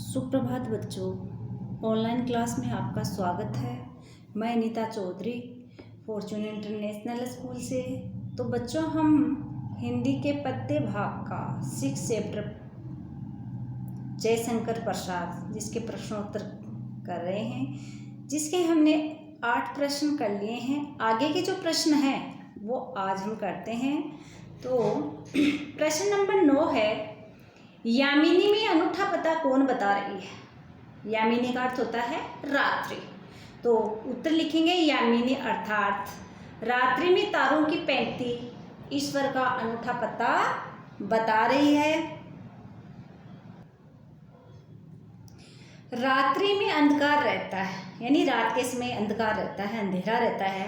सुप्रभात बच्चों, online class में आपका स्वागत है। मैं Nita Chaudhary Fortune International School से। तो बच्चों, हम हिंदी के पद्य भाग का 6 चैप्टर जयशंकर प्रसाद जिसके प्रश्नोत्तर कर रहे हैं, जिसके हमने 8 प्रश्न कर लिए हैं। आगे के जो प्रश्न हैं वो आज हम करते हैं। तो प्रश्न नंबर 9 है, यामिनी में अनूठा पता कौन बता रही है। यामिनी का अर्थ होता है रात्रि। तो उत्तर लिखेंगे, यामिनी अर्थात रात्रि में तारों की पंक्ति ईश्वर का अनूठा पता बता रही है। रात्रि में अंधकार रहता है, यानी रात के समय अंधकार रहता है, अंधेरा रहता है,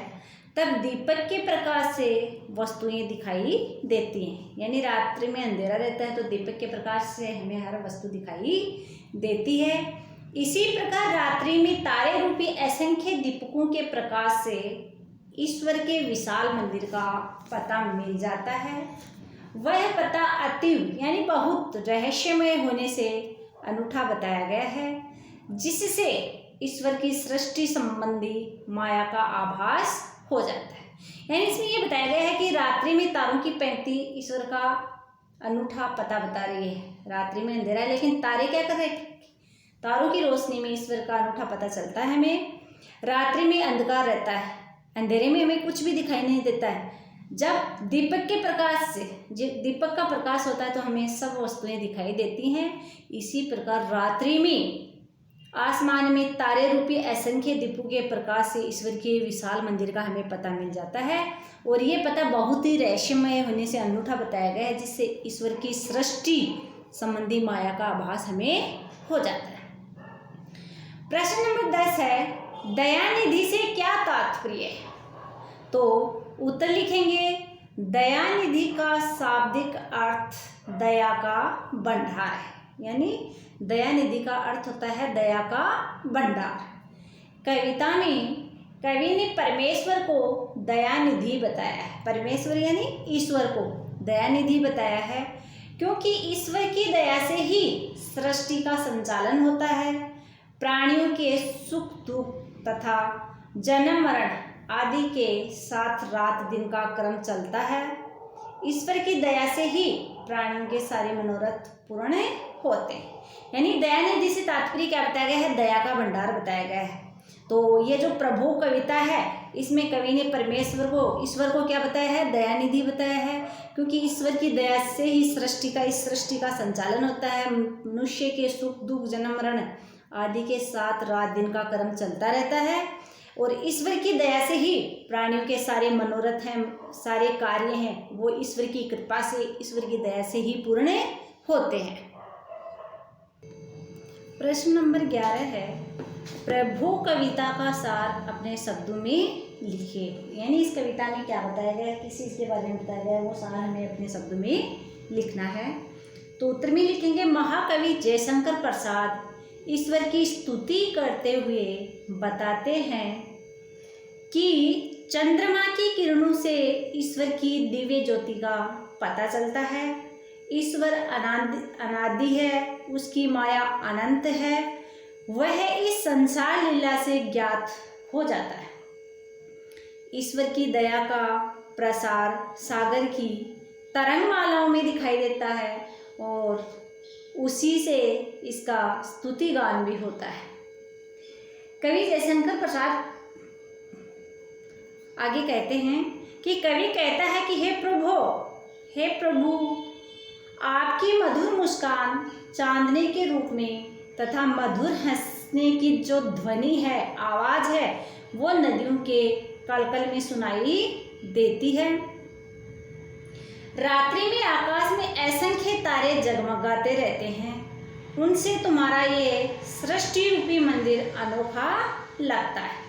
तब दीपक के प्रकाश से वस्तुएं दिखाई देती हैं। यानी रात्रि में अंधेरा रहता है तो दीपक के प्रकाश से हमें हर वस्तु दिखाई देती है। इसी प्रकार रात्रि में तारे रूपी असंख्य दीपकों के प्रकाश से ईश्वर के विशाल मंदिर का पता मिल जाता है। वह पता अतीव यानी बहुत रहस्यमय होने से अनूठा बताया गया है, जिससे ईश्वर की सृष्टि संबंधी माया का आभास हो जाता है। यानी इसमें ये बताया गया है कि रात्रि में तारों की पंक्ति ईश्वर का अनूठा पता बता रही है। रात्रि में अंधेरा है लेकिन तारे क्या कर रहे हैं, तारों की रोशनी में ईश्वर का अनूठा पता चलता है हमें। रात्रि में अंधकार रहता है, अंधेरे में हमें कुछ भी दिखाई नहीं देता है। जब दीपक के प्रकाश से, दीपक का प्रकाश होता है तो हमें सब वस्तुएं दिखाई देती हैं। इसी प्रकार रात्रि में आसमान में तारे रूपी असंख्य दीपों के प्रकाश से ईश्वर के विशाल मंदिर का हमें पता मिल जाता है। और ये पता बहुत ही रहस्यमय होने से अनूठा बताया गया है, जिससे ईश्वर की सृष्टि संबंधी माया का आभास हमें हो जाता है। प्रश्न नंबर 10 है, दयानिधि से क्या तात्पर्य है। तो उत्तर लिखेंगे, दयानिधि का शाब्दिक अर्थ दया का भंडार है। यानी दयानिधि का अर्थ होता है दया का भंडार। कविता में कवि ने परमेश्वर को दयानिधि बताया है। परमेश्वर यानी ईश्वर को दयानिधि बताया है, क्योंकि ईश्वर की दया से ही सृष्टि का संचालन होता है। प्राणियों के सुख दुख तथा जन्म मरण आदि के साथ रात दिन का क्रम चलता है। ईश्वर की दया से ही प्राणियों के सारे मनोरथ पूर्ण होते हैं। यानी दयानिधि से तात्पर्य क्या बताया गया है, दया का भंडार बताया गया है। तो ये जो प्रभु कविता है, इसमें कवि ने परमेश्वर को, ईश्वर को क्या बताया है, दयानिधि बताया है, क्योंकि ईश्वर की दया से ही इस सृष्टि का संचालन होता है। मनुष्य के सुख दुख जन्म मरण आदि के साथ रात दिन का क्रम चलता रहता है, और ईश्वर की दया से ही प्राणियों के सारे मनोरथ हैं, सारे कार्य हैं, वो ईश्वर की कृपा से, ईश्वर की दया से ही पूर्ण होते हैं। प्रश्न नंबर 11 है, प्रभु कविता का सार अपने शब्दों में लिखे। यानी इस कविता में क्या बताया गया है, किस चीज़ के बारे में बताया गया है, वो सार हमें अपने शब्दों में लिखना है। तो उत्तर में लिखेंगे, महाकवि जयशंकर प्रसाद ईश्वर की स्तुति करते हुए बताते हैं कि चंद्रमा की किरणों से ईश्वर की दिव्य ज्योति का पता चलता है। ईश्वर अनादि है, उसकी माया अनंत है, वह इस संसार लीला से ज्ञात हो जाता है। ईश्वर की दया का प्रसार सागर की तरंगमालाओं में दिखाई देता है, और उसी से इसका स्तुति गान भी होता है। कवि जयशंकर प्रसाद आगे कहते हैं कि कवि कहता है कि हे प्रभु, आपकी मधुर मुस्कान चांदने के रूप में तथा मधुर हंसने की जो ध्वनि है, आवाज़ है, वो नदियों के कलकल में सुनाई देती है। रात्रि में आकाश में असंख्य तारे जगमगाते रहते हैं, उनसे तुम्हारा ये सृष्टि रूपी मंदिर अनोखा लगता है।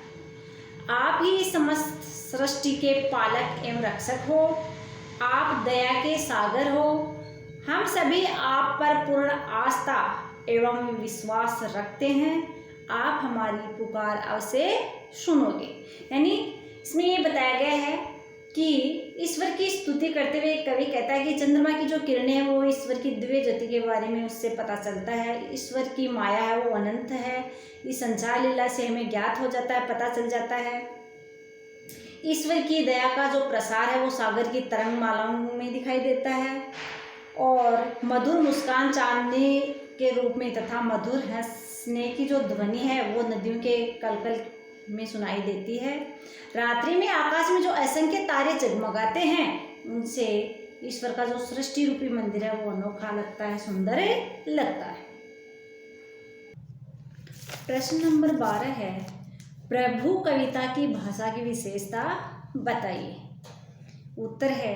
आप ही समस्त सृष्टि के पालक एवं रक्षक हो, आप दया के सागर हो। हम सभी आप पर पूर्ण आस्था एवं विश्वास रखते हैं, आप हमारी पुकार अवश्य सुनोगे। यानी इसमें ये बताया गया है कि ईश्वर की स्तुति करते हुए कवि कहता है कि चंद्रमा की जो किरणें हैं वो ईश्वर की दिव्य ज्योति के बारे में उससे पता चलता है। ईश्वर की माया है वो अनंत है, इस संसार लीला से हमें ज्ञात हो जाता है, पता चल जाता है। ईश्वर की दया का जो प्रसार है वो सागर की तरंग मालाओं में दिखाई देता है, और मधुर मुस्कान चांदनी के रूप में तथा मधुर हंसने की जो ध्वनि है वो नदियों के कलकल में सुनाई देती है। रात्रि में आकाश में जो असंख्य तारे जगमगाते हैं उनसे ईश्वर का जो सृष्टि रूपी मंदिर है वो अनोखा लगता है, सुंदर लगता है। प्रश्न नंबर 12 है, प्रभु कविता की भाषा की विशेषता बताइए। उत्तर है,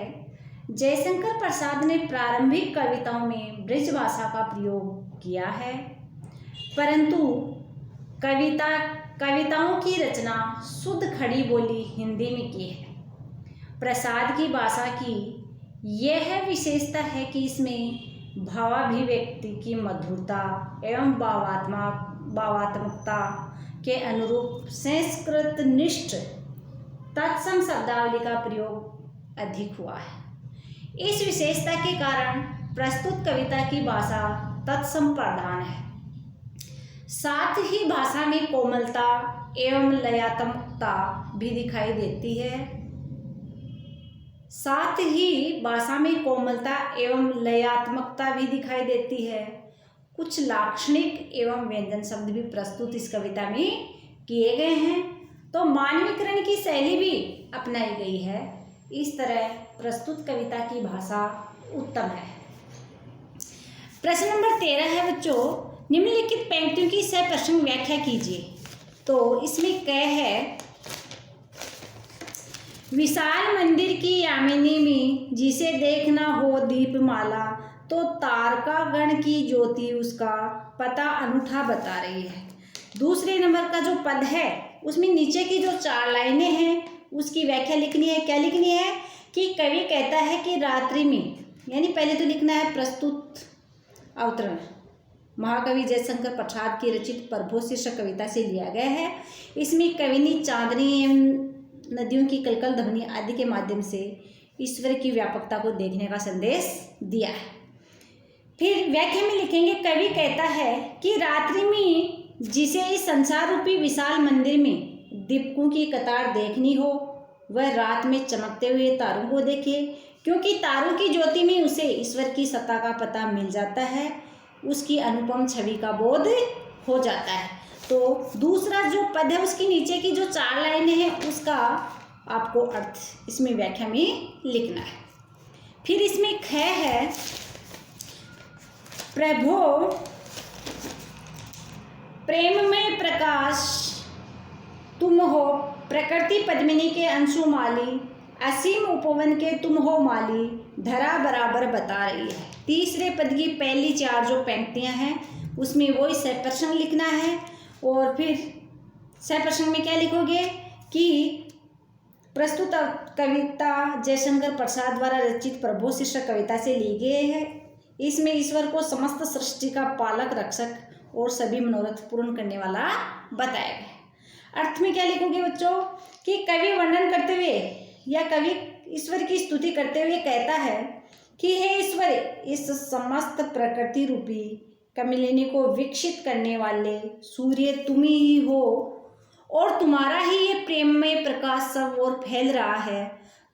जयशंकर प्रसाद ने प्रारंभिक कविताओं में ब्रज भाषा का प्रयोग किया है, परंतु कविताओं की रचना शुद्ध खड़ी बोली हिंदी में की है। प्रसाद की भाषा की यह विशेषता है कि इसमें भावाभिव्यक्ति की मधुरता एवं भावात्मकता के अनुरूप संस्कृत निष्ठ तत्सम शब्दावली का प्रयोग अधिक हुआ है। इस विशेषता के कारण प्रस्तुत कविता की भाषा तत्सम प्रधान है। साथ ही भाषा में कोमलता एवं लयात्मकता भी दिखाई देती है। साथ ही भाषा में कोमलता एवं लयात्मकता भी दिखाई देती है। कुछ लाक्षणिक एवं व्यंजन शब्द भी प्रस्तुत इस कविता में किए गए हैं, तो मानवीकरण की शैली भी अपनाई गई है। इस तरह प्रस्तुत कविता की भाषा उत्तम है। प्रश्न नंबर 13 है बच्चों, निम्नलिखित पंक्तियों की सप्रसंग व्याख्या कीजिए। तो इसमें क है, विशाल मंदिर की यामिनी में जिसे देखना हो दीपमाला, तो तारका गण की ज्योति उसका पता अनूठा बता रही है। दूसरे नंबर का जो पद है उसमें नीचे की जो 4 लाइनें हैं उसकी व्याख्या लिखनी है। क्या लिखनी है कि कवि कहता है कि रात्रि में, यानी पहले तो लिखना है प्रस्तुत अवतरण महाकवि जयशंकर प्रसाद की रचित प्रभो शीर्षक कविता से लिया गया है। इसमें कवि ने चांदनी एवं नदियों की कलकल ध्वनि आदि के माध्यम से ईश्वर की व्यापकता को देखने का संदेश दिया है। फिर व्याख्या में लिखेंगे, कवि कहता है कि रात्रि में जिसे इस संसार रूपी विशाल मंदिर में दीपकों की कतार देखनी हो वह रात में चमकते हुए तारों को देखे, क्योंकि तारों की ज्योति में उसे ईश्वर की सत्ता का पता मिल जाता है, उसकी अनुपम छवि का बोध हो जाता है। तो दूसरा जो पद है उसकी नीचे की जो 4 लाइनें हैं उसका आपको अर्थ इसमें व्याख्या में लिखना है। फिर इसमें ख है, प्रभो प्रेम में प्रकाश तुम हो, प्रकृति पद्मिनी के अंशुमाली, असीम उपवन के तुम हो माली, धरा बराबर बता रही है। तीसरे पद की पहली 4 जो पंक्तियां हैं उसमें वही सप्रसंग लिखना है। और फिर सप्रसंग में क्या लिखोगे कि प्रस्तुत कविता जयशंकर प्रसाद द्वारा रचित प्रभो शीर्षक कविता से ली गई है। इसमें ईश्वर को समस्त सृष्टि का पालक, रक्षक और सभी मनोरथ पूर्ण करने वाला बताया गया। अर्थ में क्या लिखोगे बच्चों कि कवि वर्णन करते हुए या कवि ईश्वर की स्तुति करते हुए कहता है कि हे ईश्वर, इस समस्त प्रकृति रूपी कमलिनी को विकसित करने वाले सूर्य तुम ही हो, और तुम्हारा ही ये प्रेम में प्रकाश सब ओर फैल रहा है।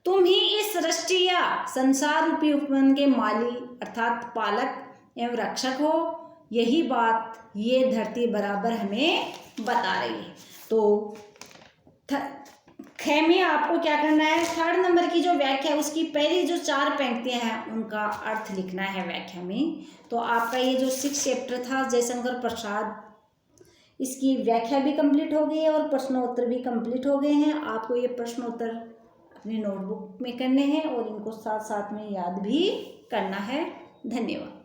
तुम ही इस सृष्टि या संसार रूपी उपवन के माली अर्थात पालक एवं रक्षक हो। यही बात ये धरती बराबर हमें बता रही है। तो ख में आपको क्या करना है, 3rd नंबर की जो व्याख्या है उसकी पहली जो 4 पंक्तियां हैं उनका अर्थ लिखना है व्याख्या में। तो आपका ये जो 6 चैप्टर था जयशंकर प्रसाद, इसकी व्याख्या भी कंप्लीट हो गई है और प्रश्नोत्तर भी कंप्लीट हो गए हैं। आपको ये प्रश्नोत्तर अपनी नोटबुक में करने हैं और इनको साथ साथ में याद भी करना है। धन्यवाद।